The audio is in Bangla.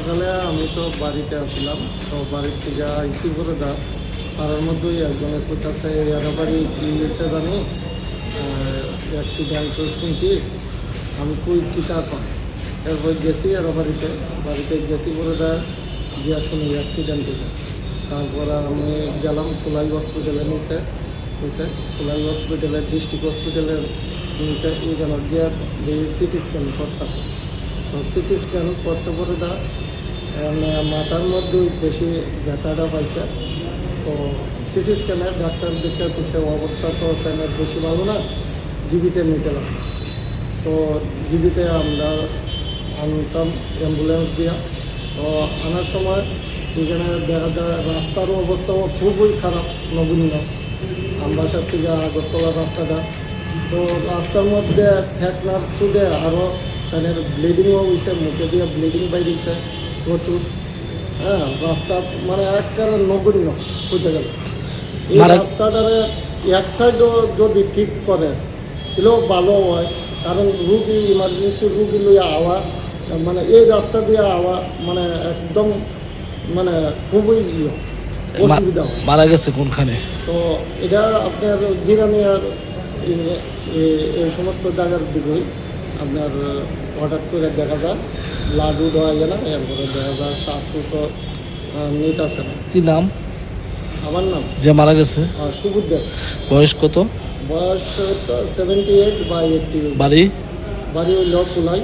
সকালে আমি তো বাড়িতে আসলাম, তো বাড়ির থেকে আইসি করে দা পাড়ার মধ্যেই একজনের কোথাতে এরাবারই কী হয়েছে জানি অ্যাক্সিডেন্ট শুনছি। আমি কই কিতা পাম, এরপর গেছি বাড়িতে গেছি করে দা গিয়া শুনি অ্যাক্সিডেন্ট হয়েছে। তারপর আমি গেলাম কোলাই হসপিটালে নিচে বুঝছে, কোলাই হসপিটালের ডিস্ট্রিক্ট হসপিটালের নিচে এইখানে গিয়া সিটি স্ক্যান করতেছে। তো সিটি স্ক্যান করছে পরে দা মাথার মধ্যে বেশি ব্যথাটা পাইছে। তো সিটি স্ক্যানের ডাক্তার দেখতে পিছিয়ে অবস্থা তো তেমন বেশি ভালো না, জীবিতে নিতে লাগে। তো জীবিতে আমরা আনতাম অ্যাম্বুলেন্স দিয়া। তো আনার সময় এখানে দেখা যায় রাস্তার অবস্থাও খুবই খারাপ, নগণ্য। আমবাসার থেকে আগরতলা রাস্তাটা, তো রাস্তার মধ্যে ঠেকনার সুদে আরও তাদের ব্লিডিংও হয়েছে, মুখে দিয়ে ব্লিডিং বাইরেছে প্রচুর। হ্যাঁ, রাস্তা মানে একেবারে নগণ্য বুঝতে গেল। এই রাস্তাটারে এক সাইডও যদি ঠিক করে তাহলেও ভালো হয়, কারণ রুগী ইমার্জেন্সি রুগী লইয়া আওয়া মানে এই রাস্তা দিয়ে আওয়া মানে একদম মানে খুবই অসুবিধা হয়। মারা গেছে কোনখানে? তো এটা আপনার জিরানিয়ার এই সমস্ত জায়গার দিকেই আপনার হঠাৎ করে দেখা যায় লাডু দেওয়া যায় না, এরপরে দেখা যায় শ্বাস নিতে আসে না। কি নাম? আমার নাম যে মারা গেছে সুবুদ্দেব। বয়স কত? বয়স 78 বা 80। বাড়ি? বাড়ি হইল কুলাই।